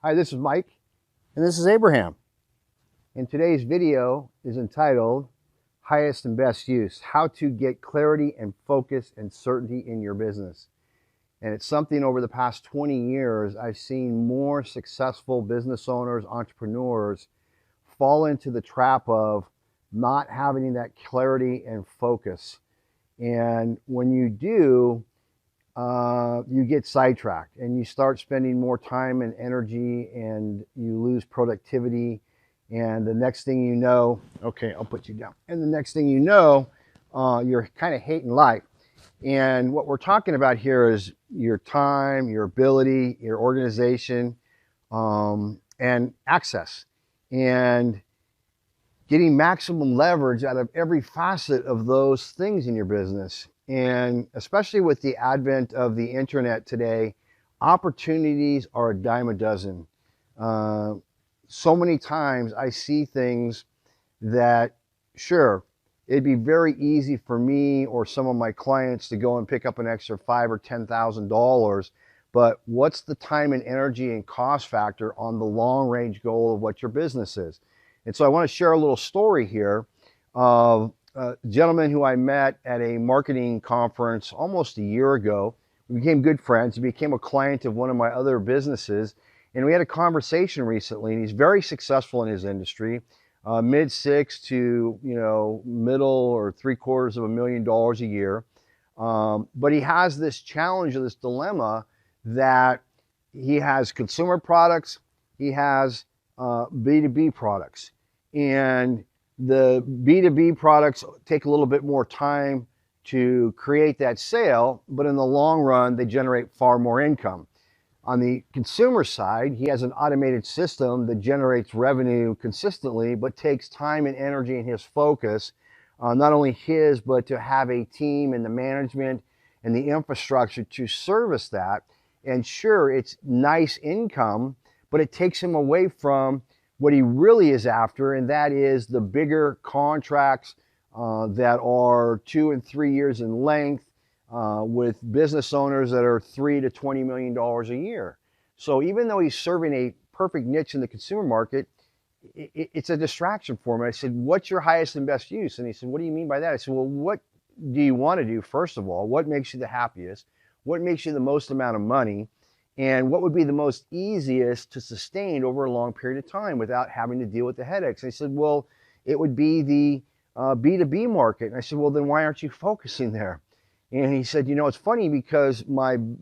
Hi, this is Mike, and this is Abraham. And today's video is entitled Highest and Best Use, How to Get Clarity and Focus and Certainty in Your Business. And it's something over the past 20 years, I've seen more successful business owners, entrepreneurs fall into the trap of not having that clarity and focus. And when you do, you get sidetracked and you start spending more time and energy and you lose productivity. And the next thing you know, okay, I'll put you down. And the next thing you know, you're kind of hating life. And what we're talking about here is your time, your ability, your organization, and access, and getting maximum leverage out of every facet of those things in your business. And especially with the advent of the internet today, opportunities are a dime a dozen. So many times I see things that, sure, it'd be very easy for me or some of my clients to go and pick up an extra $5,000 or $10,000, but what's the time and energy and cost factor on the long range goal of what your business is? And so I want to share a little story here of a gentleman who I met at a marketing conference almost a year ago. We became good friends. He became a client of one of my other businesses, and we had a conversation recently. And he's very successful in his industry, mid six to middle or $750,000 a year. But he has this challenge or this dilemma that he has consumer products, he has B2B products, and the B2B products take a little bit more time to create that sale, but in the long run, they generate far more income. On the consumer side, he has an automated system that generates revenue consistently, but takes time and energy and his focus, not only his, but to have a team and the management and the infrastructure to service that. And sure, it's nice income, but it takes him away from what he really is after, and that is the bigger contracts that are 2 and 3 years in length with business owners that are $3 to $20 million a year. So even though he's serving a perfect niche in the consumer market, it's a distraction for him. I said, what's your highest and best use? And he said, what do you mean by that? I said, well, what do you want to do, first of all? What makes you the happiest? What makes you the most amount of money? And what would be the most easiest to sustain over a long period of time without having to deal with the headaches? And I said, well, it would be the B2B market. And I said, well, then why aren't you focusing there? And he said, it's funny because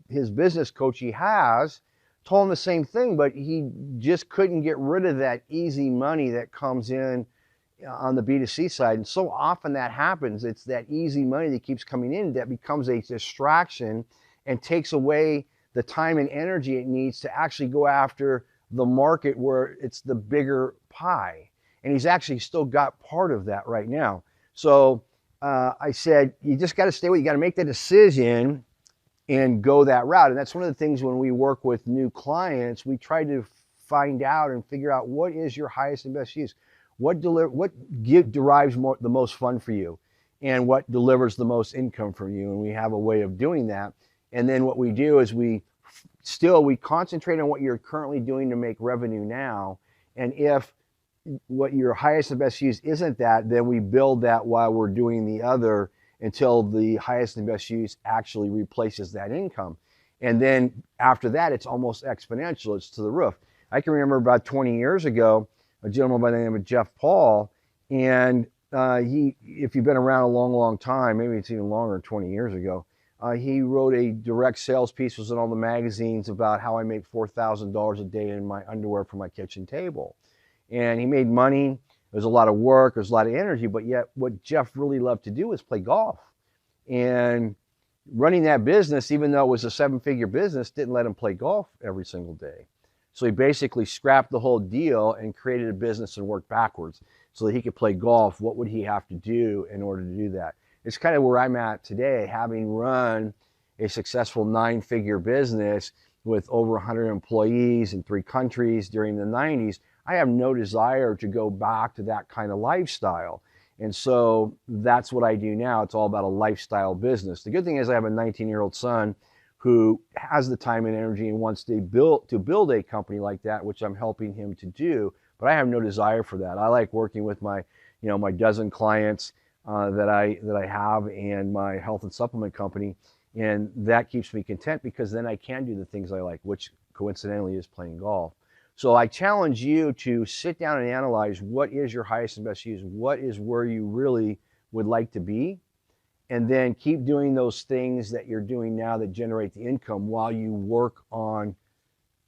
his business coach he has told him the same thing, but he just couldn't get rid of that easy money that comes in on the B2C side. And so often that happens. It's that easy money that keeps coming in that becomes a distraction and takes away the time and energy it needs to actually go after the market where it's the bigger pie. And he's actually still got part of that right now. So I said, you just got to stay with it. You got to make the decision and go that route. And that's one of the things when we work with new clients, we try to find out and figure out what is your highest and best use. What derives the most fun for you, and what delivers the most income for you. And we have a way of doing that. And then what we do is we concentrate on what you're currently doing to make revenue now. And if what your highest and best use isn't that, then we build that while we're doing the other until the highest and best use actually replaces that income. And then after that, it's almost exponential. It's to the roof. I can remember about 20 years ago, a gentleman by the name of Jeff Paul, and if you've been around a long, long time, maybe it's even longer, 20 years ago, he wrote a direct sales piece, was in all the magazines, about how I make $4,000 a day in my underwear for my kitchen table. And he made money. There's a lot of work, there's a lot of energy, but yet what Jeff really loved to do was play golf. And running that business, even though it was a 7-figure business, didn't let him play golf every single day. So he basically scrapped the whole deal and created a business and worked backwards so that he could play golf. What would he have to do in order to do that? It's kind of where I'm at today, having run a successful 9-figure business with over 100 employees in 3 countries during the 90s. I have no desire to go back to that kind of lifestyle. And so that's what I do now. It's all about a lifestyle business. The good thing is I have a 19-year-old son who has the time and energy and wants to build a company like that, which I'm helping him to do. But I have no desire for that. I like working with my, my dozen clients that I have, and my health and supplement company, and that keeps me content because then I can do the things I like, which coincidentally is playing golf. So I challenge you to sit down and analyze what is your highest and best use, what is where you really would like to be, and then keep doing those things that you're doing now that generate the income while you work on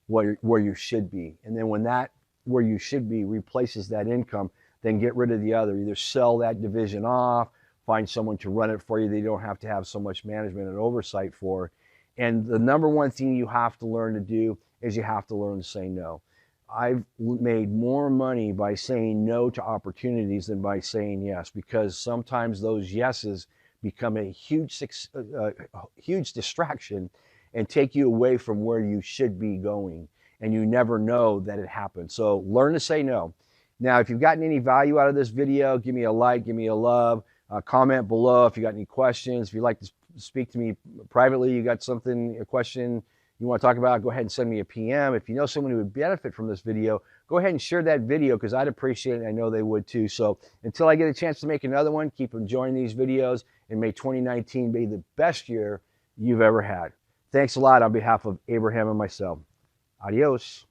where you should be. And then when that where you should be replaces that income, then get rid of the other. Either sell that division off, find someone to run it for you that you don't have to have so much management and oversight for. And the number one thing you have to learn to do is you have to learn to say no. I've made more money by saying no to opportunities than by saying yes, because sometimes those yeses become a huge distraction and take you away from where you should be going, and you never know that it happened. So learn to say no. Now, if you've gotten any value out of this video, give me a like, give me a love, comment below if you got any questions. If you'd like to speak to me privately, you got something, a question you want to talk about, go ahead and send me a PM. If you know someone who would benefit from this video, go ahead and share that video, because I'd appreciate it, and I know they would too. So until I get a chance to make another one, keep enjoying these videos, and may 2019 be the best year you've ever had. Thanks a lot on behalf of Abraham and myself. Adios.